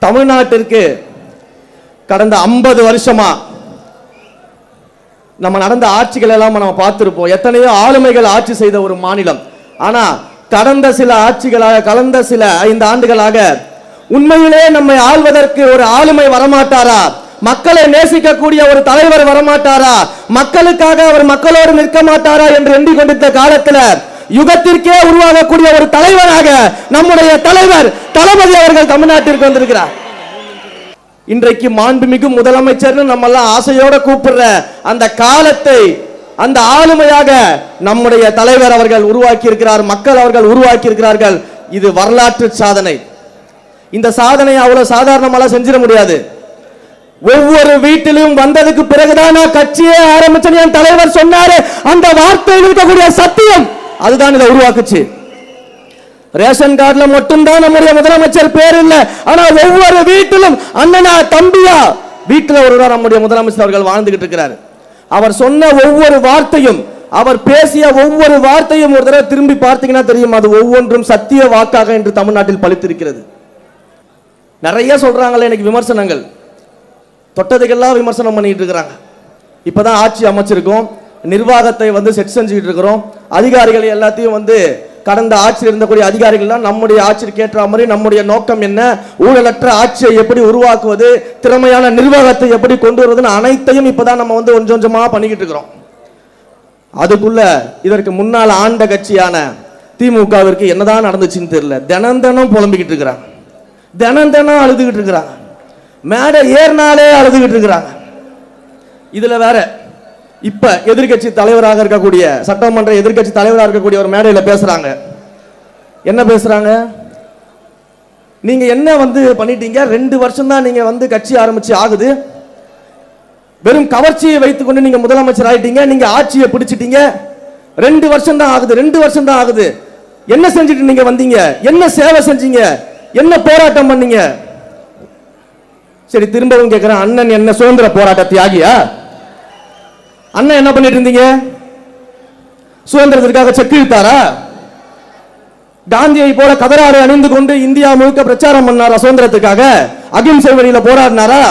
தமிழ்நாட்டிற்கு கடந்த 50 வருஷமா நம்ம நடந்த ஆட்சிகள் எல்லாம் நம்ம பார்த்திருப்போம். எத்தனையோ ஆளுமைகள் ஆட்சி செய்த ஒரு மாநிலம். ஆனா கடந்த சில ஆட்சிகளாக கடந்த சில 5 ஆண்டுகளாக உண்மையிலே நம்மை ஆள்வதற்கு ஒரு ஆளுமை வரமாட்டாரா? மக்களை நேசிக்கக்கூடிய ஒரு தலைவர் வரமாட்டாரா? மக்களுக்காக அவர் மக்களோடு நிற்க மாட்டாரா என்று எண்ணிக்கொண்டிருந்த காலத்தில் யுகத்திற்கே உருவாகக்கூடிய ஒரு தலைவராக நம்முடைய தலைவர் தளபதி அவர்கள் தமிழ்நாட்டிற்கு வந்திருக்கிறார். இன்றைக்கு மாண்புமிகு முதலமைச்சர் நம்ம எல்லாம் ஆசையோட கூப்பிடுற அந்த காலத்தை அந்த ஆளுமையாக நம்முடைய தலைவர் அவர்கள் உருவாக்கி இருக்கிறார். மக்கள் அவர்கள் உருவாக்கி இருக்கிறார்கள். இது வரலாற்று சாதனை. இந்த சாதனை அவ்வளவு சாதாரணமாக செஞ்சிட முடியாது. ஒவ்வொரு வீட்டிலும் வந்ததுக்கு பிறகுதான் கட்சியே ஆரம்பிச்சு என் தலைவர் சொன்னாரு. அந்த வார்த்தையில் இருக்கக்கூடிய சத்தியம் அதுதான் இதை உருவாக்குச்சு. ரேஷன் கார்டுல மட்டும்தான் நம்முடைய முதலமைச்சர் பேர் இல்லை. ஆனா ஒவ்வொரு வீட்டிலும் அண்ணனா தம்பியா வீட்டில் ஒருவர் நம்முடைய முதலமைச்சர் அவர்கள் வாழ்ந்துகிட்டு இருக்கிறார். அவர் சொன்ன ஒவ்வொரு வார்த்தையும் அவர் பேசிய ஒவ்வொரு வார்த்தையும் ஒரு தடவை திரும்பி பார்த்தீங்கன்னா தெரியும், அது ஒவ்வொன்றும் சத்திய வாக்காக இன்று தமிழ்நாட்டில் பலித்திருக்கிறது. நிறைய சொல்றாங்களே இன்னைக்கு விமர்சனங்கள், தொட்டதுக்கெல்லாம் விமர்சனம் பண்ணிட்டு இருக்கிறாங்க. இப்பதான் ஆட்சி அமைச்சிருக்கோம், நிர்வாகத்தை செட் செஞ்சுக்கிட்டு இருக்கிறோம். அதிகாரிகள் எல்லாத்தையும் கடந்த ஆட்சியில் இருந்தக்கூடிய அதிகாரிகள் நம்முடைய ஆட்சிக்கு ஏற்ற மாதிரி நம்முடைய நோக்கம் என்ன, ஊழலற்ற ஆட்சியை எப்படி உருவாக்குவது, திறமையான நிர்வாகத்தை எப்படி கொண்டு வருவதுன்னு அனைத்தையும் இப்பதான் நம்ம கொஞ்சம் கொஞ்சமா பண்ணிக்கிட்டு இருக்கிறோம். அதுக்குள்ள இதற்கு முன்னால் ஆண்ட கட்சியான திமுகவிற்கு என்னதான் நடந்துச்சுன்னு தெரியல. தினம் தினம் புலம்பிக்கிட்டு இருக்கிறாங்க, தினம் தினம் அழுதுகிட்டு இருக்கிறாங்க, மேடை ஏறினாலே அழுதுகிட்டு இருக்கிறாங்க. இதுல வேற இப்ப எதிர்கட்சி தலைவராக இருக்கக்கூடிய சட்டமன்ற எதிர்கட்சி தலைவராக இருக்கக்கூடிய ஒரு மேடையில பேசுறாங்க. என்ன பேசுறாங்க? நீங்க என்ன பண்ணிட்டீங்க, 2 வருஷம் தான் நீங்க கட்சி ஆரம்பிச்சு ஆகுது, வெறும் கவர்ச்சியை வைத்துக் கொண்டு நீங்க முதலமைச்சர் ஆயிட்டீங்க, நீங்க ஆட்சியை பிடிச்சிட்டீங்க, 2 வருஷம் தான் ஆகுது, 2 வருஷம் தான் ஆகுது, என்ன செஞ்சுட்டு நீங்க வந்தீங்க, என்ன சேவை செஞ்சீங்க, என்ன போராட்டம் பண்ணீங்க? சரி, திரும்பவும் கேட்கிறேன், அண்ணன் என்ன சுதந்திர போராட்ட தியாகியா? அண்ணன் என்ன பண்ணிட்டு இருந்தீங்க? சுதந்திரத்திற்காக செக்கு இழுத்தாரா? காந்தியை போல கதராடை அணிந்து கொண்டு இந்தியா முழுக்க பிரச்சாரம் பண்ணாரா? சுதந்திரத்துக்காக அகிம்சை வழியில போராடினாரா?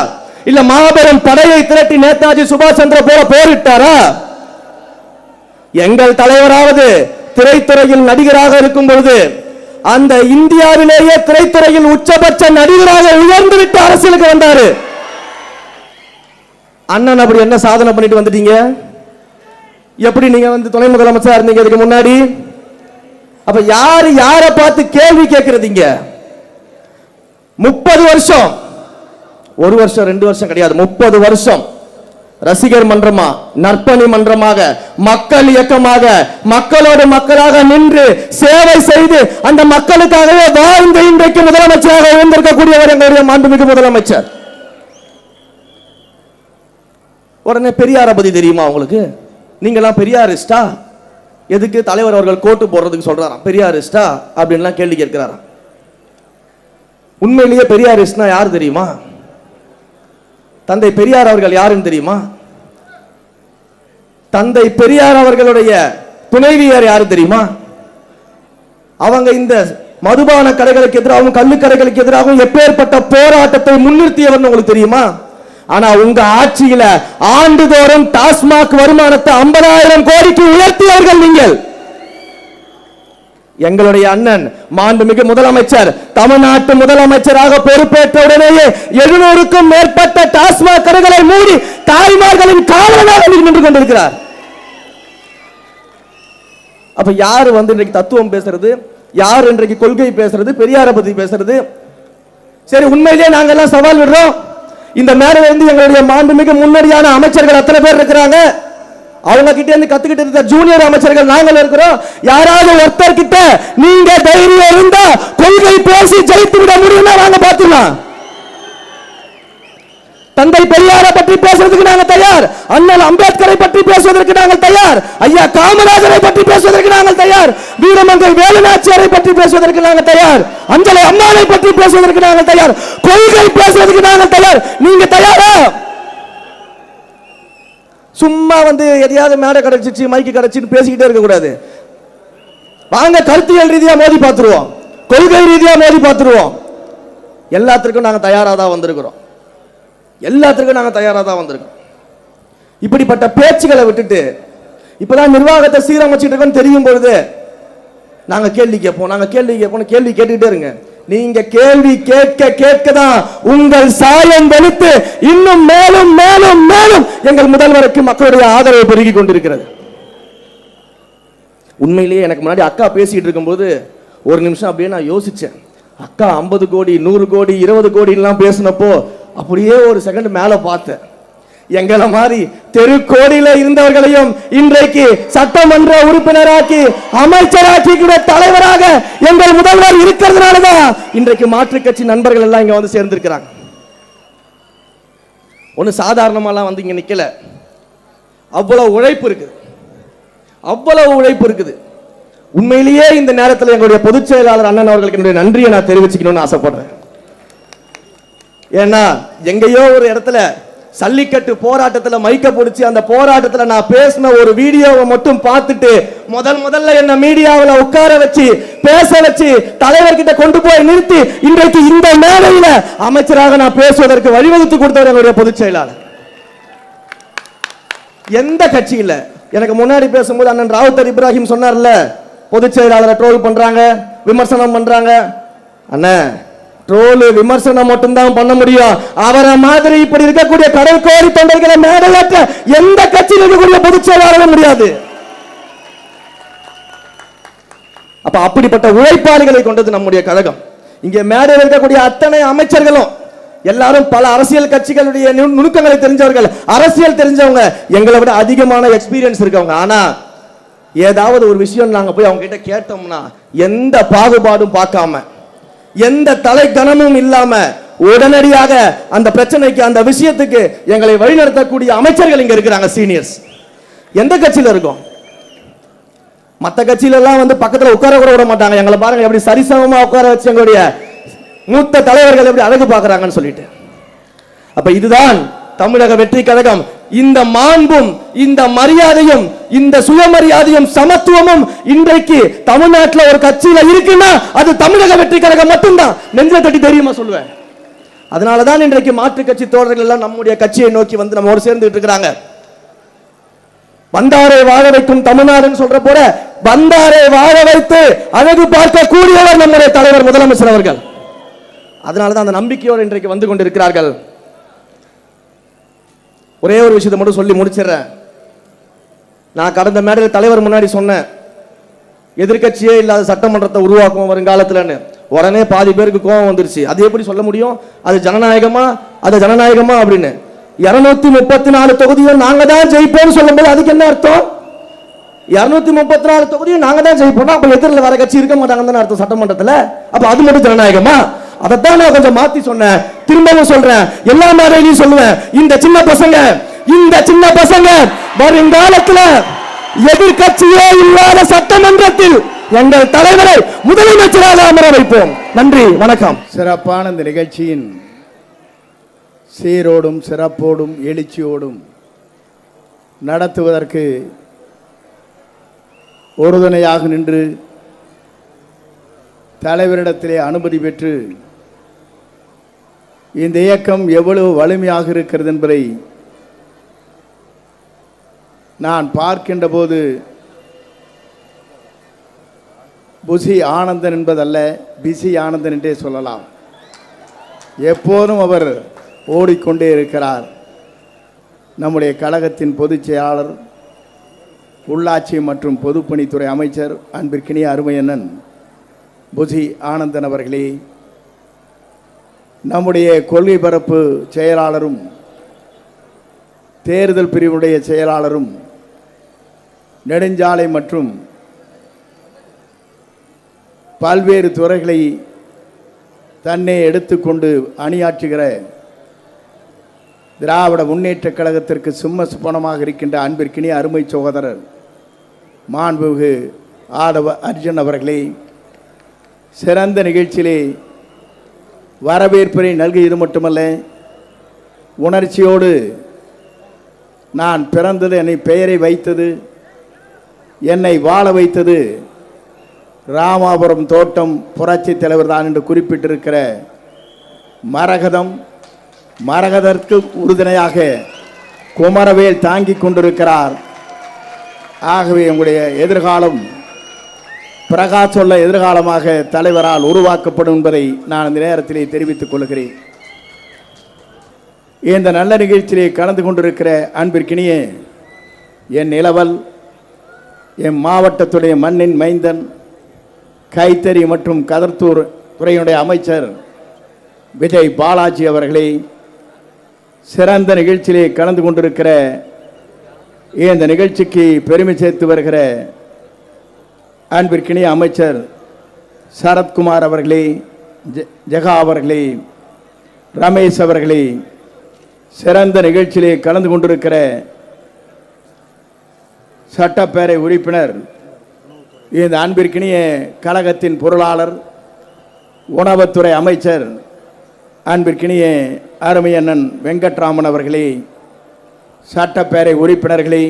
இல்ல மாபெரும் படையை திரட்டி நேதாஜி சுபாஷ் சந்திர போல போரிட்டாரா? எங்கள் தலைவராவது திரைத்துறையில் நடிகராக இருக்கும் பொழுது அந்த இந்தியாவிலேயே திரைத்துறையில் உச்சபட்ச நடிகராக உயர்ந்து விட்டு அரசியலுக்கு வந்தாரு. அண்ணன் அப்படி என்ன சாதனை பண்ணிட்டு வந்துட்டீங்க? எப்படி நீங்க துணை முதலமைச்சரா இருந்தீங்க இதுக்கு முன்னாடி? அப்ப யாரு யாரை பார்த்து கேள்வி கேட்கறதீங்க? 30 வருஷம், 1 வருஷம் 2 வருஷம் கிடையாது, 30 வருஷம் ரசிகர் மன்றமா, நற்பணி மன்றமாக, மக்கள் இயக்கமாக, மக்களோடு மக்களாக நின்று சேவை செய்து அந்த மக்களுக்காகவே வாழ்ந்து இன்றைக்கு முதலமைச்சராக இருந்திருக்கக்கூடியவர் எங்களுடைய மாண்புமிகு முதலமைச்சர். உடனே பெரியாரை பத்தி தெரியுமா உங்களுக்கு? நீங்களாம் பெரியாரிஸ்டா? எதுக்கு தலைவர் அவர்கள் கோட்டு போடுறதுக்கு சொல்றாராம் பெரியாரிஸ்டா அப்படின்லாம் கேள்வி கேட்கிறாராம். உண்மையிலேயே பெரியாரிஸ்ட்னா யார் தெரியுமா? தந்தை பெரியார் அவர்கள் யாருன்னு தெரியுமா? தந்தை பெரியார் அவர்களுடைய துணைவியார் யாரு தெரியுமா? அவங்க இந்த மதுபான கடைகளுக்கு எதிராகவும் கள்ளுக்கடைகளுக்கு எதிராகவும் எப்பேற்பட்ட போராட்டத்தை முன்னிறுத்தியவர் உங்களுக்கு தெரியுமா? ஆனா உங்க ஆட்சியில ஆண்டுதோறும் டாஸ்மாக் வருமானத்தை 50,000 கோடிக்கு உயர்த்தியவர்கள் நீங்கள். எங்களுடைய அண்ணன் மாண்புமிகு முதலமைச்சர் தமிழ்நாட்டு முதலமைச்சராக பொறுப்பேற்ற உடனேயே 700க்கும் மேற்பட்ட டாஸ்மாக் கடைகளை மூடி தாய்மார்களின் காவலனாக நின்று கொண்டிருக்கிறார். அப்ப யாரு இன்றைக்கு தத்துவம் பேசுறது, யார் இன்றைக்கு கொள்கை பேசுறது, பெரியாரை பத்தி பேசுறது? சரி, உண்மையிலேயே நாங்க எல்லாம் சவால் விடுறோம். இந்த மேடையில எங்களுடைய மாண்புமிகு முன்னணியான அமைச்சர்கள் அத்தனை பேர் இருக்கிறாங்க. அவங்க கிட்ட இருந்து கத்துக்கிட்டு இருந்த ஜூனியர் அமைச்சர்கள் நாங்கள் இருக்கிறோம். யாராவது ஒருத்தர் கிட்ட நீங்க தைரியம் இருந்தா கொள்கை பேசி ஜெயித்து விட முடியும்னா நாங்க பாத்துக்கலாம். தந்தை பெரியாரை பற்றி பேசுறதுக்கு நாங்க தயார், அண்ணல் அம்பேத்கரை பற்றி பேசுவதற்கு நாங்கள் தயார், ஐயா காமராஜரை பற்றி பேசுவதற்கு நாங்கள் தயார், வீரமங்கை வேலுநாச்சியாரை பற்றி பேசுவதற்கு நாங்கள் தயார், அஞ்சலை அம்மாவை பற்றி பேசுவதற்கு நாங்கள் தயார், கொள்கை பேசுவதற்கு நாங்கள் தயார். நீங்க தயாரா? சும்மா எதையாவது மேடை கிடைச்சிச்சு மைக்கு கிடைச்சின்னு பேசிக்கிட்டே இருக்க கூடாது. வாங்க கருத்தியல் ரீதியா மோதி பார்த்துருவோம், கொள்கை ரீதியா மோதி பார்த்துருவோம். எல்லாத்திற்கும் நாங்கள் தயாராக தான் வந்திருக்கிறோம். எல்லாத்திற்கும் நாங்கள் தயாராக தான் வந்திருக்கோம். இப்படிப்பட்ட பேச்சுகளை விட்டுட்டு இப்பதான் நிர்வாகத்தை சீரமைச்சிட்டு இருக்கோம்னு தெரியும் பொழுது நாங்கள் கேள்வி கேட்போம், நாங்கள் கேள்வி கேட்போம், கேள்வி கேட்டுக்கிட்டே இருங்க. நீங்க கேள்வி கேட்க கேட்க தான் உங்கள் சாயம் வெளுத்து இன்னும் மேலும் மேலும் மேலும் எங்கள் முதல்வருக்கு மக்களுடைய ஆதரவு பெருகி கொண்டிருக்கிறது. உண்மையிலேயே எனக்கு முன்னாடி அக்கா பேசிட்டு இருக்கும்போது ஒரு நிமிஷம் அப்படியே நான் யோசிச்சேன். அக்கா 50 கோடி 100 கோடி 20 கோடிலாம் பேசினப்போ அப்படியே ஒரு செகண்ட் மேல பார்த்தேன். எங்களை மாதிரி தெருக்கோடியில இருந்தவர்களையும் இன்றைக்கு சட்டமன்ற உறுப்பினராக்கி அமைச்சராக்கி தலைவராக எங்கள் முதல்வர் இருக்கிறதுனாலதான் இன்றைக்கு மாற்றுக் கட்சி நண்பர்கள் எல்லாம் இங்க வந்து சேர்ந்திருக்கிறாங்க. ஒண்ணு சாதாரணமாலாம் வந்து இங்க நிக்கல. அவ்வளவு உழைப்பு இருக்குது, அவ்வளவு உழைப்பு இருக்குது. உண்மையிலேயே இந்த நேரத்தில் எங்களுடைய பொதுச் செயலாளர் அண்ணன் அவர்களுக்கு என்னுடைய நன்றியை நான் தெரிவிச்சுக்கணும்னு ஆசைப்படுறேன். ஏன்னா எங்கேயோ ஒரு இடத்துல சல்லிக்கட்டு போராட்டத்தில் மைக்க பிடிச்சி அந்த போராட்டத்தில் நான் பேசின ஒரு வீடியோவை மட்டும் பார்த்துட்டு முதல்ல என்ன மீடியாவில் உட்கார வச்சு பேச வச்சு தலைவர்கிட்ட கொண்டு போய் நிறுத்தி இன்றைக்கு இந்த மேடையில் அமைச்சராக நான் பேசுவதற்கு வழிவகுத்து கொடுத்தவர் என்னுடைய பொதுச் செயலாளர். எந்த கட்சியில் எனக்கு முன்னாடி பேசும்போது அண்ணன் ராவுத்தர் இப்ராஹிம் சொன்னார்ல, பொதுச் செயலாளரை ட்ரோல் பண்றாங்க, விமர்சனம் பண்றாங்க. அண்ணன் ட்ரோல் விமர்சனம் மட்டும்தான் பண்ண முடியும். அவரை மாதிரி இப்படி இருக்கக்கூடிய கடல் கோரி தொண்டர்களை மேடையாற்ற எந்த கட்சியில் இருக்கக்கூடிய பொதுச் செயலாளரும் முடியாது. அப்ப அப்படிப்பட்ட உழைப்பாளிகளை கொண்டது நம்முடைய கழகம். இங்கே மேடையில் இருக்கக்கூடிய அத்தனை அமைச்சர்களும் எல்லாரும் பல அரசியல் கட்சிகளுடைய நுணுக்கங்களை தெரிஞ்சவர்கள், அரசியல் தெரிஞ்சவங்க, எங்களை விட அதிகமான எக்ஸ்பீரியன்ஸ் இருக்கவங்க. ஆனா ஏதாவது ஒரு விஷயம் நாங்க போய் அவங்க கிட்ட கேட்டோம்னா எந்த பாகுபாடும் பார்க்காம எந்த தலைக்கணமும் இல்லாம உடனடியாக அந்த பிரச்சனைக்கு அந்த விஷயத்துக்கு எங்களை வழிநடத்தக்கூடிய அமைச்சர்கள் இங்க இருக்கிறாங்க, சீனியர்ஸ். எந்த கட்சியில இருக்கும்? மற்ற கட்சியில எல்லாம் வந்து பக்கத்துல உட்கார கூட விட மாட்டாங்க. எங்களை பாருங்க எப்படி சரிசமமா உட்கார வச்சு எங்களுடைய மூத்த தலைவர்கள் எப்படி அழகு பார்க்கறாங்கன்னு சொல்லிட்டு. அப்ப இதுதான் தமிழக வெற்றி கழகம். இந்த மாண்பும் இந்த மரியாதையும் இந்த சுயமரியாதையும் சமத்துவமும் இன்றைக்கு தமிழ்நாட்டில் ஒரு கட்சியில இருக்குன்னா அது தமிழக வெற்றி கழகம் மட்டும்தான். நெஞ்ச தட்டி தெரியுமா சொல்லுவேன். அதனாலதான் இன்றைக்கு மாற்றுக் கட்சி தோழர்கள் எல்லாம் நம்முடைய கட்சியை நோக்கி வந்து நம்மோடு சேர்ந்துட்டு இருக்கிறாங்க. வந்தாரை வாழ வைக்கும் தமிழ்நாடுன்னு சொல்ற போல வந்தாரை வாழ வைத்து அழகு பார்க்க கூடியவர் நம்முடைய தலைவர் முதலமைச்சர் அவர்கள். அதனாலதான் அந்த நம்பிக்கையோடு இன்றைக்கு வந்து கொண்டிருக்கிறார்கள். ஒரே ஒரு விஷயத்தை மட்டும் சொல்லி முடிச்சிடறேன். நான் கடந்த மேடையில் தலைவர் முன்னாடி சொன்னேன், எதிர்கட்சியே இல்லாத சட்டமன்றத்தை உருவாக்கும் வருங்காலத்தில். உடனே பாதி பேருக்கு கோபம் வந்துருச்சு. அது எப்படி சொல்ல முடியும்? அது ஜனநாயகமா, அது ஜனநாயகமா அப்படின்னு. 234 தொகுதியும் நாங்க தான் ஜெயிப்போம்னு சொல்லும்போது அதுக்கு என்ன அர்த்தம்? 234 தொகுதியும் நாங்க தான் ஜெயிப்போம், அப்ப எதிரில் வர கட்சி இருக்க மாட்டாங்கன்னு அர்த்தம் சட்டமன்றத்தில். அப்ப அது மட்டும் ஜனநாயகமா? அதைத்தான் நான் கொஞ்சம் மாத்தி சொன்னேன். திரும்பவும் சொல்றேன், எல்லா மேடையிலையும் சொல்லுவேன், இந்த சின்ன பசங்க வருங்காலத்தில் எதிர்கட்சியே இல்லாத சட்டமன்றத்தில் எங்கள் தலைவரை முதலமைச்சராக அமர வைப்போம். நன்றி, வணக்கம். சிறப்பான இந்த நிகழ்ச்சியின் சீரோடும் சிறப்போடும் எழுச்சியோடும் நடத்துவதற்கு உறுதுணையாக நின்று தலைவரிடத்திலே அனுமதி பெற்று இந்த இயக்கம் எவ்வளவு வலிமையாக இருக்கிறது என்பதை நான் பார்க்கின்ற போது புசி ஆனந்தன் என்பதல்ல, பிசி ஆனந்தன் என்றே சொல்லலாம். எப்போதும் அவர் ஓடிக்கொண்டே இருக்கிறார். நம்முடைய கழகத்தின் பொதுச் செயலாளர், உள்ளாட்சி மற்றும் பொதுப்பணித்துறை அமைச்சர் அன்பிற்கினிய அருமையண்ணன் புசி ஆனந்தன் அவர்களே, நம்முடைய கொள்கை பரப்பு செயலாளரும் தேர்தல் பிரிவுடைய செயலாளரும் நெடுஞ்சாலை மற்றும் பல்வேறு துறைகளை தன்னை எடுத்துக்கொண்டு அணியாற்றுகிற திராவிட முன்னேற்றக் கழகத்திற்கு சிம்மசுப்பனமாக இருக்கின்ற அன்பிற்கினிய அருமை சகோதரர் மாண்புமிகு ஆடவ அர்ஜுன் அவர்களே, சிறந்த நிகழ்ச்சியிலே வரவேற்பை நல்கியது மட்டுமல்ல, உணர்ச்சியோடு நான் பிறந்தது, என்னை பெயரை வைத்தது, என்னை வாழ வைத்தது ராமாபுரம் தோட்டம் புரட்சி தலைவர் தான் என்று குறிப்பிட்டிருக்கிற மரகதம், மரகதற்கு உறுதுணையாக குமரவேல் தாங்கிக் கொண்டிருக்கிறார். ஆகவே உங்களுடைய எதிர்காலம் பிரகாசமுள்ள எதிர்காலமாக தலைவரால் உருவாக்கப்படும் என்பதை நான் இந்த நேரத்திலே தெரிவித்துக் கொள்கிறேன். இந்த நல்ல நிகழ்ச்சியிலே கலந்து கொண்டிருக்கிற அன்பிற்கினிய என் நிலவல், என் மாவட்டத்துடைய மண்ணின் மைந்தன், கைத்தறி மற்றும் கதர்த்தூர் துறையினுடைய அமைச்சர் விஜய் பாலாஜி அவர்களே, சிறந்த நிகழ்ச்சியிலே கலந்து கொண்டிருக்கிற இந்த நிகழ்ச்சிக்கு பெருமை சேர்த்து வருகிற அன்பிற்கினிய அமைச்சர் சரத்குமார் அவர்களே, ஜெகா அவர்களே, ரமேஷ் அவர்களே, சிறந்த நிகழ்ச்சியிலே கலந்து கொண்டிருக்கிற சட்டப்பேரவை உறுப்பினர், இந்த அன்பிற்கினிய கழகத்தின் பொருளாளர், உணவுத்துறை அமைச்சர் அன்பிற்கினிய அருமையண்ணன் வெங்கட்ராமன் அவர்களே, சட்டப்பேரவை உறுப்பினர்களே,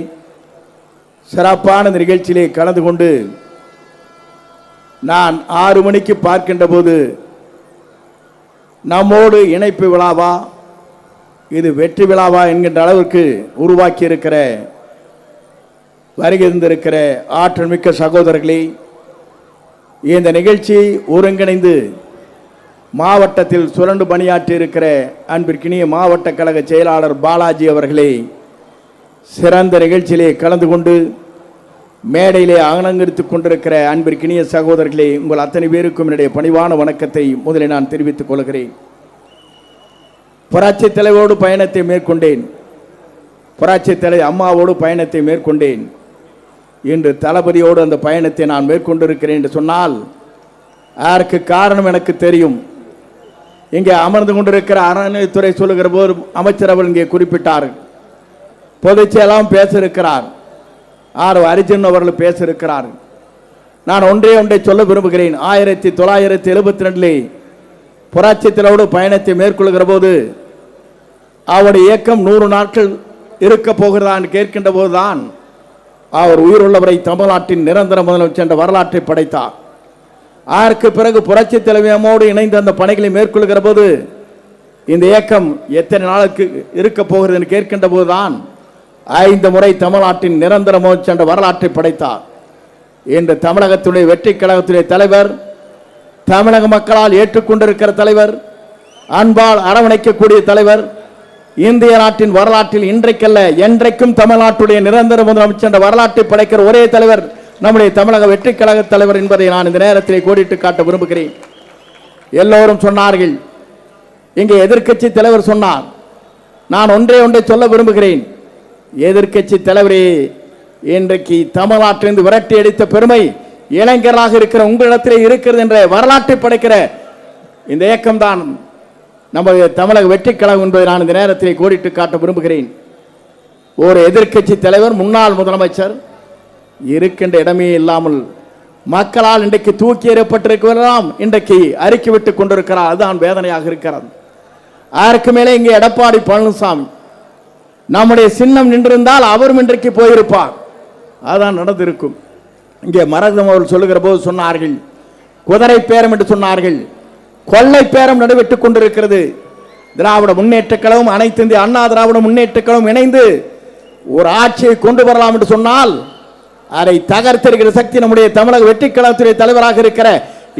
சிறப்பான நிகழ்ச்சியிலே கலந்து கொண்டு நான் 6 மணிக்கு பார்க்கின்ற போது நம்மோடு இணைப்பு விழாவா, இது வெற்றி விழாவா என்கின்ற அளவிற்கு உருவாக்கி இருக்கிற வருகின்றிருக்கிற ஆற்றல் மிக்க சகோதரர்களே, இந்த நிகழ்ச்சி ஒருங்கிணைந்து மாவட்டத்தில் சுரண்டு பணியாற்றி இருக்கிற அன்பிற்கினிய மாவட்ட கழக செயலாளர் பாலாஜி அவர்களே, சிறந்த நிகழ்ச்சியிலே கலந்து கொண்டு மேடையிலே அலங்கரித்துக் கொண்டிருக்கிற அன்பிற்கினிய சகோதரர்களே, உங்கள் அத்தனை பேருக்கும் என்னுடைய பணிவான வணக்கத்தை முதலில் நான் தெரிவித்துக் கொள்கிறேன். புரட்சி தலைவரோடு பயணத்தை மேற்கொண்டேன், புரட்சி தலைவர் அம்மாவோடு பயணத்தை மேற்கொண்டேன். இன்று தளபதியோடு அந்த பயணத்தை நான் மேற்கொண்டிருக்கிறேன் என்று சொன்னால் அதற்கு காரணம் எனக்கு தெரியும். இங்கே அமர்ந்து கொண்டிருக்கிற அறநிலைத்துறை சொல்லுகிற போது அமைச்சர் அவர்கள் இங்கே குறிப்பிட்டார், பொதுச்செயலாம் பேச இருக்கிறார், அர்ஜுன் அவர்கள் பேச இருக்கிறார். நான் ஒன்றை சொல்ல விரும்புகிறேன். 1972 புரட்சி தலைவரோடு பயணத்தை மேற்கொள்கிற போது அவருடைய இயக்கம் 100 நாட்கள் இருக்க போகிறதா என்று கேட்கின்ற போதுதான் அவர் உயிருள்ளவரை தமிழ்நாட்டின் நிரந்தர முதலமைச்சர் என்ற வரலாற்றை படைத்தார். அதற்கு பிறகு புரட்சி தலைவியமோடு இணைந்து அந்த பணிகளை மேற்கொள்கிற போது இந்த இயக்கம் எத்தனை நாளுக்கு இருக்க போகிறது என்று கேட்கின்ற போதுதான் 5 முறை தமிழ்நாட்டின் நிரந்தர முதலமைச்சர் என்ற வரலாற்றை படைத்தார். இன்று தமிழகத்துடைய வெற்றி கழகத்துடைய தலைவர், தமிழக மக்களால் ஏற்றுக்கொண்டிருக்கிற தலைவர், அன்பால் அரவணைக்கக்கூடிய தலைவர், இந்திய நாட்டின் வரலாற்றில் இன்றைக்கல்ல என்றைக்கும் தமிழ்நாட்டுடைய நிரந்தர முதலமைச்சர் என்ற வரலாற்றை படைக்கிற ஒரே தலைவர் நம்முடைய தமிழக வெற்றி கழக தலைவர் என்பதை நான் இந்த நேரத்திலே கோடிட்டு காட்ட விரும்புகிறேன். எல்லோரும் சொன்னார்கள், இங்கே எதிர்க்கட்சி தலைவர் சொன்னார். நான் ஒன்றை சொல்ல விரும்புகிறேன். எதிர்க்கட்சி தலைவரே, இன்றைக்கு தமிழ்நாட்டிலிருந்து விரட்டி அடித்த பெருமை இளைஞராக இருக்கிற உங்களிடத்திலே இருக்கிறது என்ற வரலாற்றை படைக்கிற இந்த இயக்கம்தான் நமது தமிழக வெற்றி கழகம் என்பதை நான் இந்த நேரத்திலே கோடிட்டு காட்ட விரும்புகிறேன். ஒரு எதிர்க்கட்சி தலைவர், முன்னாள் முதலமைச்சர் இருக்கின்ற இடமே இல்லாமல் மக்களால் இன்றைக்கு தூக்கி எறியப்பட்டிருக்கிறதாம் இன்றைக்கு அறிக்கை விட்டுக் கொண்டிருக்கிறார். அதுதான் வேதனையாக இருக்கிறது. அதற்கு மேலே இங்கே எடப்பாடி பழனிசாமி, நம்முடைய சின்னம் நின்றிருந்தால் அவரும் இன்றைக்கு போயிருப்பார். அதுதான் நடந்திருக்கும். இங்கே மரகதம் அவர்கள் சொல்லுகிற போது சொன்னார்கள், குதிரை பேரம் என்று சொன்னார்கள். கொள்ளை பேரம் நடைபெற்றுக் கொண்டிருக்கிறது. திராவிட முன்னேற்ற கழகம், அனைத்து இந்திய அண்ணா திராவிட முன்னேற்ற கழகம் இணைந்து ஒரு ஆட்சியை கொண்டு வரலாம் என்று சொன்னால் அதை தகர்த்திருக்கிற சக்தி நம்முடைய தமிழக வெற்றி கழகத்துடைய தலைவராக இருக்கிற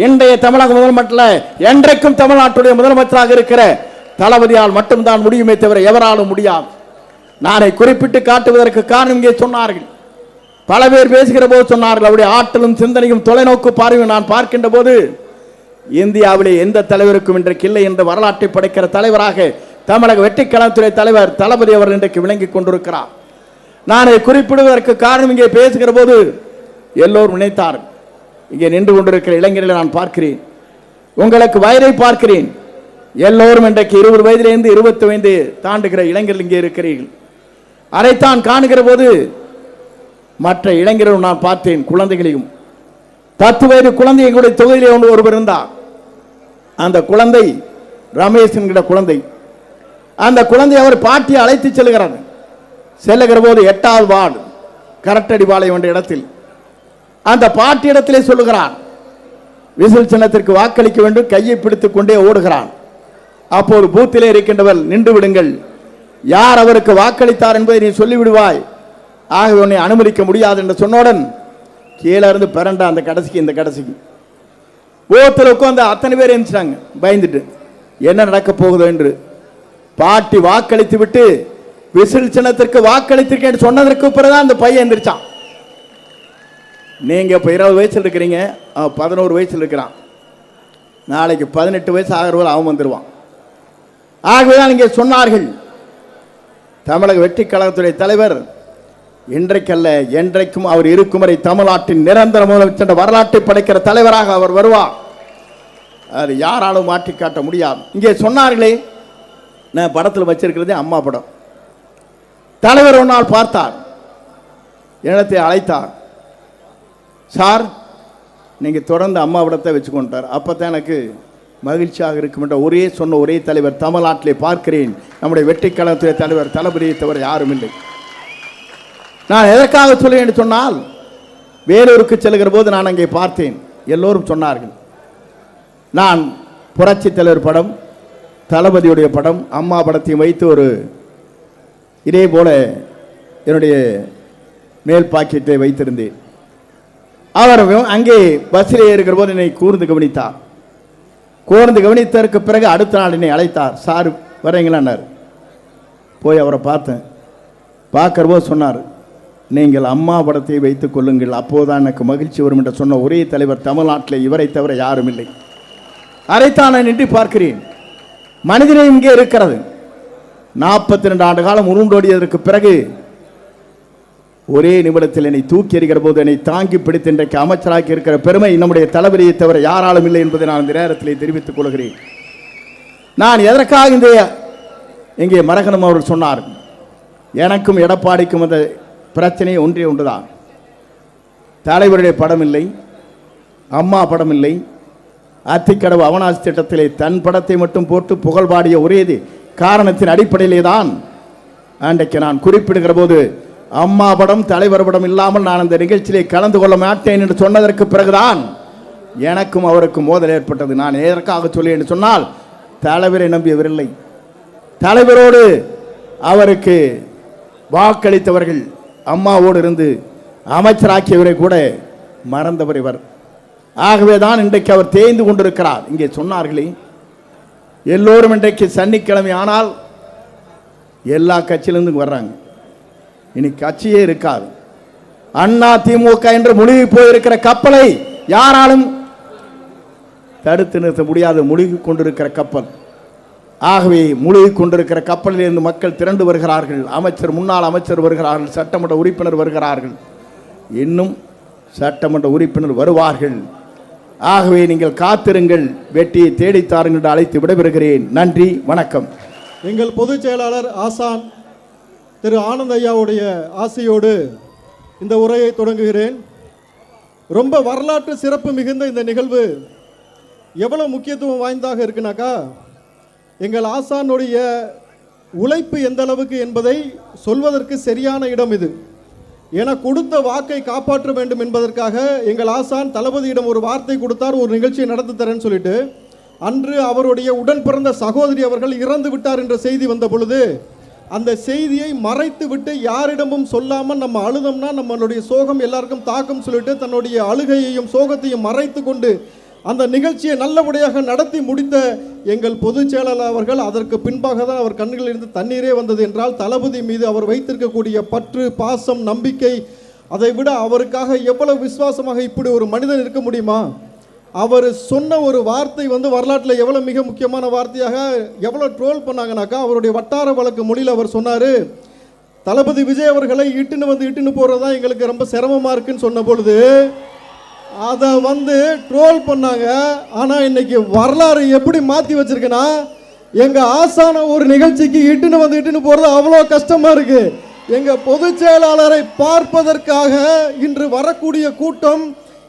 இன்றைய தமிழக முதலமைச்சர், என்றைக்கும் தமிழ்நாட்டுடைய முதலமைச்சராக இருக்கிற தளபதியால் மட்டும்தான் முடியுமே தவிர எவராலும் முடியாது. நானை குறிப்பிட்டு காட்டுவதற்கு காரணம் இங்கே சொன்னார்கள். பல பேர் பேசுகிற போது சொன்னார்கள், அவருடைய ஆற்றலும் சிந்தனையும் தொலைநோக்கு பார்வையும் நான் பார்க்கின்ற போது இந்தியாவிலே எந்த தலைவருக்கும் இன்றைக்கு இல்லை என்ற வரலாற்றை படைக்கிற தலைவராக தமிழக வெற்றி கழகத்துறை தலைவர் தளபதி அவர்கள் இன்றைக்கு விளங்கிக் கொண்டிருக்கிறார். நான் இதை குறிப்பிடுவதற்கு காரணம், இங்கே பேசுகிற போது எல்லோரும் நினைத்தார், இங்கே நின்று கொண்டிருக்கிற இளைஞர்களை நான் பார்க்கிறேன், உங்களுக்கு வயதை பார்க்கிறேன். எல்லோரும் இன்றைக்கு 20 வயதிலிருந்து 25 தாண்டுகிற இளைஞர்கள் இங்கே இருக்கிறீர்கள். அதைத்தான் காணுகிற போது மற்ற இளைஞர்களும் நான் பார்த்தேன், குழந்தைகளையும். 10 வயது குழந்தை எங்களுடைய தொகுதியிலே ஒருவர் இருந்தார். அந்த குழந்தை ரமேஷ் என்கிற குழந்தை. அந்த குழந்தை அவர் பாட்டியை அழைத்து செல்கிறார். செல்லுகிற போது 8வது வார்டு கரட்டடிபாளையம் என்ற இடத்தில் அந்த பாட்டி இடத்திலே சொல்லுகிறான், விசில் சின்னத்திற்கு வாக்களிக்க வேண்டும், கையை பிடித்துக் கொண்டே ஓடுகிறான். அப்போது பூத்திலே இருக்கின்றவர் நின்று விடுங்கள், யார் அவருக்கு வாக்களித்தார் என்பதை நீ சொல்லிவிடுவாய், ஆகவே உன்னை அனுமதிக்க முடியாது என்று சொன்னவுடன் கீழே இருந்து பிறண்டா அந்த கடைசிக்கு இந்த கடைசிக்கு பூத்தில் உட்கார்ந்து அத்தனை பேர் எழுந்துட்டாங்க பயந்துட்டு என்ன நடக்க போகுதோ என்று. பாட்டி வாக்களித்து விட்டு விசில் சின்னத்திற்கு வாக்களித்திருக்கேன் சொன்னதற்கு பிறகுதான் அந்த பையன் எந்திரிச்சான். நீங்க இப்ப 20 வயசுல இருக்கிறீங்க, 11 வயசுல இருக்கிறான், நாளைக்கு 18 வயசு ஆகிறவர்கள் அவன் வந்துடுவான். ஆகவேதான் இங்கே சொன்னார்கள், தமிழக வெற்றி கழகத்துடைய தலைவர் இன்றைக்கல்ல என்றைக்கும் அவர் இருக்கும் வரை தமிழ்நாட்டின் நிரந்தர முதலமைச்சர் வரலாற்றை படைக்கிற தலைவராக அவர் வருவார். அது யாராலும் மாற்றி காட்ட முடியாது. இங்கே சொன்னார்களே, நான் படத்தில் வச்சிருக்கிறதே அம்மா படம். தலைவர் ஒரு நாள் பார்த்தார், இடத்தை அழைத்தார், சார் நீங்க தொடர்ந்து அம்மா படத்தை வச்சுக்கொண்டார், அப்பதான் எனக்கு மகிழ்ச்சியாக இருக்கும் என்ற சொன்ன ஒரே தலைவர் தமிழ்நாட்டிலே பார்க்கிறேன் நம்முடைய வெற்றி கழகத்துடைய தலைவர் தளபதியை தவிர யாரும் இல்லை. நான் எதற்காக சொல்ல என்று சொன்னால், வேலூருக்கு செல்கிற போது நான் அங்கே பார்த்தேன், எல்லோரும் சொன்னார்கள், நான் புரட்சி தலைவர் படம், தளபதியுடைய படம், அம்மா படத்தையும் வைத்து ஒரு இதே போல என்னுடைய மேல் பாக்கெட்டை வைத்திருந்தேன். அவர் அங்கே பஸ்ஸில் இருக்கிற போது என்னை கூர்ந்து கவனித்தார். கூர்ந்து கவனித்ததற்கு பிறகு அடுத்த நாள் என்னை அழைத்தார், சார் வரீங்களான்னார். போய் அவரை பார்த்தேன். பார்க்கிற போது சொன்னார், நீங்கள் அம்மா படத்தை வைத்துக் கொள்ளுங்கள், அப்போதான் எனக்கு மகிழ்ச்சி வரும் என்று சொன்ன ஒரே தலைவர் தமிழ்நாட்டில் இவரை தவிர யாரும் இல்லை. அதைத்தான் நான் நின்று பார்க்கிறேன். மனிதனை இங்கே இருக்கிறது. 42 ஆண்டு காலம் உருண்டோடியதற்கு பிறகு ஒரே நிமிடத்தில் என்னை தூக்கி எறிகிற போது என்னை தாங்கி பிடித்து இன்றைக்கு அமைச்சராக்கி இருக்கிற பெருமை நம்முடைய தளபதியை தவிர யாராலும் இல்லை என்பதை நான் இந்த நேரத்திலே தெரிவித்துக் கொள்கிறேன். நான் எதற்காக இங்கே மரகணம் அவர்கள் சொன்னார், எனக்கும் எடப்பாடிக்கும் அந்த பிரச்சனை ஒன்றே ஒன்றுதான். தலைவருடைய படம் இல்லை, அம்மா படம் இல்லை. அத்திக்கடவு அவனாசி திட்டத்திலே தன் படத்தை மட்டும் போட்டு புகழ் பாடிய ஒரே காரணத்தின் அடிப்படையிலே தான் அன்றைக்கு நான் குறிப்பிடுகிற போது அம்மா படம் தலைவர் படம் இல்லாமல் நான் அந்த நிகழ்ச்சியிலே கலந்து கொள்ள மாட்டேன் என்று சொன்னதற்கு பிறகுதான் எனக்கும் அவருக்கும் மோதல் ஏற்பட்டது. நான் எதற்காக சொல்லி என்று சொன்னால், தலைவரை நம்பியவரில்லை, தலைவரோடு அவருக்கு வாக்களித்தவர்கள் அம்மாவோடு இருந்து அமைச்சராக்கியவரை கூட மறந்தவர் இவர். ஆகவேதான் இன்றைக்கு அவர் தேய்ந்து கொண்டிருக்கிறார். இங்கே சொன்னார்களே, எல்லோரும் இன்றைக்கு சனிக்கிழமை ஆனால் எல்லா கட்சியிலிருந்து வர்றாங்க. இனி கட்சியே இருக்காது. அண்ணா திமுக என்று முழுகி போயிருக்கிற கப்பலை யாராலும் தடுத்து நிறுத்த முடியாது. முழுகி கொண்டிருக்கிற கப்பல். ஆகவே முழுகி கொண்டிருக்கிற கப்பலில் இருந்து மக்கள் திரண்டு வருகிறார்கள். முன்னாள் அமைச்சர் வருகிறார்கள், சட்டமன்ற உறுப்பினர் வருகிறார்கள், இன்னும் சட்டமன்ற உறுப்பினர் வருவார்கள். ஆகவே நீங்கள் காத்திருங்கள், வெற்றியை தேடித்தாருங்கள் என்று அழைத்து விடைபெறுகிறேன். நன்றி, வணக்கம். எங்கள் பொதுச் செயலாளர் ஆசான் திரு ஆனந்த் ஐயாவுடைய ஆசையோடு இந்த உரையை தொடங்குகிறேன். ரொம்ப வரலாற்று சிறப்பு மிகுந்த இந்த நிகழ்வு எவ்வளவு முக்கியத்துவம் வாய்ந்ததாக இருக்குனாக்கா, எங்கள் ஆசானுடைய உழைப்பு எந்த அளவுக்கு என்பதை சொல்வதற்கு சரியான இடம் இது. என கொடுத்த வாக்கை காப்பாற்ற வேண்டும் என்பதற்காக எங்கள் ஆசான் தளபதியிடம் ஒரு வார்த்தை கொடுத்தார், ஒரு நிகழ்ச்சியை நடத்தி தரேன்னு சொல்லிட்டு. அன்று அவருடைய உடன் பிறந்த சகோதரி அவர்கள் இறந்து விட்டார் என்ற செய்தி வந்த பொழுது அந்த செய்தியை மறைத்து விட்டு யாரிடமும் சொல்லாமல் நம்ம அழுதோம்னா நம்மளுடைய சோகம் எல்லாருக்கும் தாக்கம் சொல்லிட்டு தன்னுடைய அழுகையையும் சோகத்தையும் மறைத்து கொண்டு அந்த நிகழ்ச்சியை நல்லபடியாக நடத்தி முடித்த எங்கள் பொதுச் செயலாளர் அவர்கள், அதற்கு பின்பாக தான் அவர் கண்களில் இருந்து தண்ணீரே வந்தது என்றால் தளபதி மீது அவர் வைத்திருக்கக்கூடிய பற்று, பாசம், நம்பிக்கை, அதை விட அவருக்காக எவ்வளவு விசுவாசமாக இப்படி ஒரு மனிதன் இருக்க முடியுமா? அவர் சொன்ன ஒரு வார்த்தை வரலாற்றில் எவ்வளோ மிக முக்கியமான வார்த்தையாக எவ்வளோ ட்ரோல் பண்ணாங்கனாக்கா, அவருடைய வட்டார வழக்கு மொழியில் அவர் சொன்னார், தளபதி விஜய் அவர்களை இட்டுன்னு போகிறது தான் எங்களுக்கு ரொம்ப சிரமமாக இருக்குன்னு சொன்ன பொழுது அதை ட்ரோல் பண்ணாங்க. ஆனால் இன்னைக்கு வரலாறு எப்படி மாற்றி வச்சிருக்குன்னா, எங்கள் ஆசான ஒரு நிகழ்ச்சிக்கு இட்டுன்னு போகிறது அவ்வளோ கஷ்டமாக இருக்குது. எங்கள் பொதுச் செயலாளரை பார்ப்பதற்காக இன்று வரக்கூடிய கூட்டம்,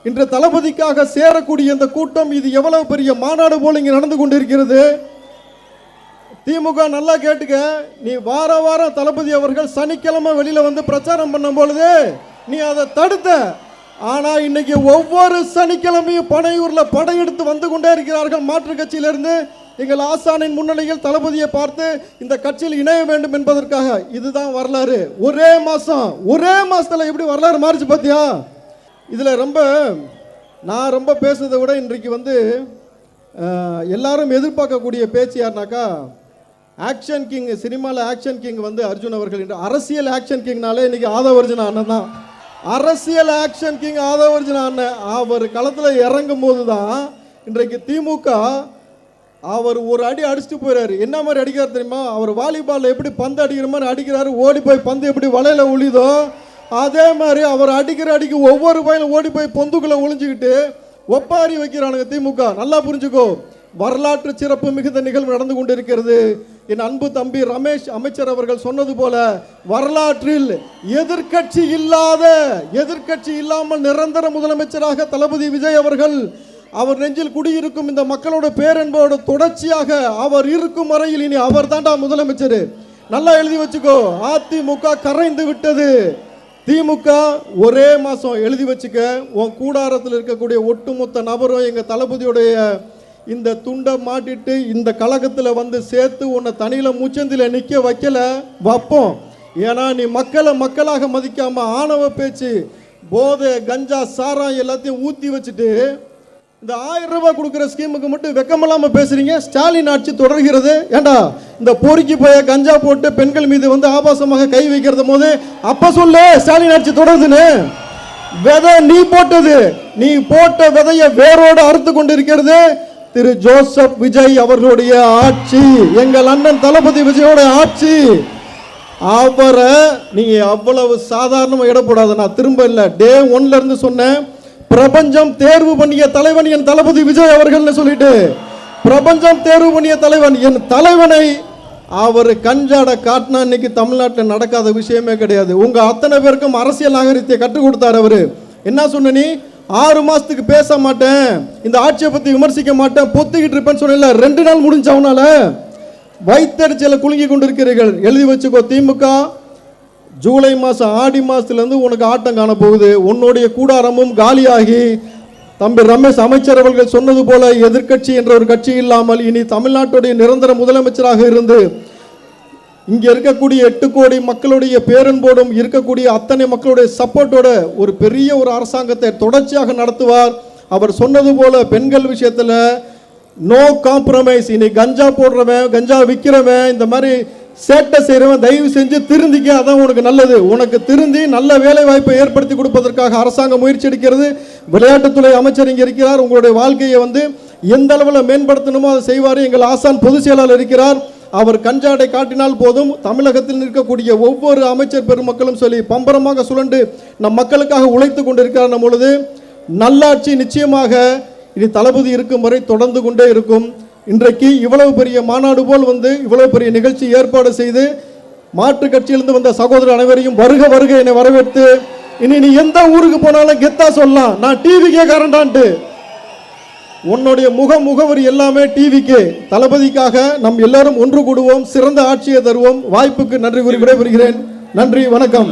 இன்று தளபதிக்காக சேரக்கூடிய இந்த கூட்டம், இது எவ்வளவு பெரிய மாநாடு போல இங்கே நடந்து கொண்டிருக்கிறது. திமுக நல்லா கேட்டுக்க, நீ வாரம் தளபதி அவர்கள் சனிக்கிழமை வெளியில பிரச்சாரம் பண்ணும் பொழுது நீ அதை தடுத்த. ஆனா இன்னைக்கு ஒவ்வொரு சனிக்கிழமையும் பனையூர்ல படையெடுத்து வந்து கொண்டே இருக்கிறார்கள் மாற்றுக் கட்சியிலிருந்து. எங்கள் ஆசானின் முன்னிலையில் தளபதியை பார்த்து இந்த கட்சியில் இணைய வேண்டும் என்பதற்காக. இதுதான் வரலாறு. ஒரே மாசத்துல எப்படி வரலாறு மாறிச்சு பார்த்தியா? இதுல நான் ரொம்ப பேசுறதை விட இன்றைக்கு எல்லாரும் எதிர்பார்க்கக்கூடிய பேச்சு யாருனாக்கா, ஆக்ஷன் கிங், சினிமாவில் ஆக்ஷன் கிங் அர்ஜுன் அவர்கள். என்று அரசியல் ஆக்ஷன் கிங்னாலே இன்னைக்கு ஆதவ அர்ஜுனா அண்ணன் தான். அரசியல் ஆக்ஷன் கிங் ஆதவ அர்ஜுனா அண்ணன். அவர் களத்தில் இறங்கும் போது தான் இன்றைக்கு திமுக அவர் ஒரு அடி அடிச்சுட்டு போயிறாரு. என்ன மாதிரி அடிக்கிறார் தெரியுமா? அவர் வாலிபால் எப்படி பந்து அடிக்கிற மாதிரி அடிக்கிறாரு. ஓடி போய் பந்து எப்படி வலையில உளிதோ அதே மாதிரி அவர் அடிக்கிற அடிக்கு ஒவ்வொரு பையனும் ஓடி போய் பொந்துக்குள்ள ஒளிஞ்சுக்கிட்டு ஒப்பாரி வைக்கிறானுங்க திமுக. நல்லா புரிஞ்சுக்கோ, வரலாற்று சிறப்பு மிகுந்த நிகழ்வு நடந்து கொண்டிருக்கிறது. என் அன்பு தம்பி ரமேஷ் அமைச்சர் அவர்கள் சொன்னது போல, வரலாற்றில் எதிர்க்கட்சி இல்லாமல் நிரந்தர முதலமைச்சராக தளபதி விஜய் அவர்கள் அவர் நெஞ்சில் குடியிருக்கும் இந்த மக்களோட பேரன்போட தொடர்ச்சியாக அவர் இருக்கும் வரையில் இனி அவர் தாண்டா முதலமைச்சர். நல்லா எழுதி வச்சுக்கோ. அதிமுக கரைந்து விட்டது. திமுக ஒரே மாசம் எழுதி வச்சுக்க. உன் கூடாரத்தில் இருக்கக்கூடிய ஒட்டுமொத்த நபரும் எங்க தளபதியுடைய இந்த துண்டை மாட்டிட்டு இந்த கழகத்தில் சேர்த்து உன்னை தனியில மூச்சந்தில நிக்க வைக்கல வைப்போம். ஏன்னா நீ மக்களாக மதிக்காம ஆணவ பேச்சு, போதை, கஞ்சா, சாராயம் எல்லாத்தையும் ஊத்தி வச்சுட்டு இந்த 1000 ரூபாய் கொடுக்குற ஸ்கீமுக்கு மட்டும் வெக்கமில்லாம பேசுறீங்க. ஸ்டாலின் ஆட்சி தொடர்கிறது. ஏண்டா இந்த பொறுக்கி போய கஞ்சா போட்டு பெண்கள் மீது ஆபாசமாக கை வைக்கிறது போது அப்ப சொல்லு ஸ்டாலின் ஆட்சி தொடருதுன்னு. விதை நீ போட்டது, நீ போட்ட விதைய வேரோடு அறுத்து கொண்டிருக்கிறது திரு ஜோசப் விஜய் அவர்களுடைய ஆட்சி, எங்கள் அண்ணன் தளபதி விஜயோட ஆட்சி. அவரை நீங்க அவ்வளவு சாதாரணமா இடப்படாத. நான் திரும்ப இல்லை, டே 1ல இருந்து சொன்னேன். பிரபஞ்சம் தேர்வு பண்ணிய தலைவன் என் தளபதி விஜய் அவர்கள் சொல்லிட்டு, பிரபஞ்சம் தேர்வு பண்ணிய தலைவன் என் தலைவனை அவர் கஞ்சாட காட்டினா இன்னைக்கு தமிழ்நாட்டில் நடக்காத விஷயமே கிடையாது. உங்க அத்தனை பேருக்கும் அரசியல் நாகரிகத்தை கற்றுக் கொடுத்தார் அவரு. என்ன சொன்ன நீ? 6 மாசத்துக்கு பேச மாட்டேன், இந்த ஆட்சியை பத்தி விமர்சிக்க மாட்டேன், பொத்துக்கிட்டு இருப்பேன்னு சொன்ன. 2 நாள் முடிஞ்சவனால வைத்தறிச்சல குலுங்கி கொண்டிருக்கிறீர்கள். எழுதி வச்சுக்கோ, திமுக ஜூலை மாதம் ஆடி மாதத்துலேருந்து உனக்கு ஆட்டம் காண போகுது. உன்னுடைய கூடாரமும் காலியாகி, தம்பி ரமேஷ் அமைச்சர் அவர்கள் சொன்னது போல எதிர்க்கட்சி என்ற ஒரு கட்சி இல்லாமல் இனி தமிழ்நாட்டுடைய நிரந்தர முதலமைச்சராக இருந்து இங்க இருக்கக்கூடிய 8 கோடி மக்களுடைய பேரன்போடும் இருக்கக்கூடிய அத்தனை மக்களுடைய சப்போர்ட்டோட ஒரு பெரிய ஒரு அரசாங்கத்தை தொடர்ச்சியாக நடத்துவார். அவர் சொன்னது போல பெண்கள் விஷயத்துல நோ காம்ப்ரமைஸ். இனி கஞ்சா போடுறவன், கஞ்சா விற்கிறவன், இந்த மாதிரி சேட்டை செய்கிறவன் தயவு செஞ்சு திருந்திக்க. அதான் உனக்கு நல்லது. உனக்கு திருந்தி நல்ல வேலை வாய்ப்பை ஏற்படுத்தி கொடுப்பதற்காக அரசாங்கம் முயற்சி எடுக்கிறது. விளையாட்டுத்துறை அமைச்சர் இங்கே இருக்கிறார். உங்களுடைய வாழ்க்கையை எந்த அளவில் மேம்படுத்தணுமோ அதை செய்வார். எங்கள் ஆசான் பொதுச் செயலாளர் இருக்கிறார். அவர் கஞ்சாடை காட்டினால் போதும், தமிழகத்தில் இருக்கக்கூடிய ஒவ்வொரு அமைச்சர் பெருமக்களும் சொல்லி பம்பரமாக சுழண்டு நம் மக்களுக்காக உழைத்து கொண்டிருக்கிறார். நம் பொழுது நல்லாட்சி நிச்சயமாக இனி தளபதி இருக்கும் வரை தொடர்ந்து கொண்டே இருக்கும். இன்றைக்கு இவ்வளவு பெரிய மாநாடு போல் இவ்வளவு பெரிய நிகழ்ச்சி ஏற்பாடு செய்து மாற்று கட்சியிலிருந்து வந்த சகோதரர் அனைவரையும் வருக வருக என்னை வரவேற்று, இனி நீ எந்த ஊருக்கு போனாலும் கெத்தா சொல்லலாம், நான் டிவிக்கே காரண்டான்ட்டு. உன்னுடைய முகவரி எல்லாமே டிவிக்கே. தளபதிக்காக நம் எல்லாரும் ஒன்று கூடுவோம், சிறந்த ஆட்சியை தருவோம். வாய்ப்புக்கு நன்றி கூறி விடைபெறுகிறேன். நன்றி, வணக்கம்.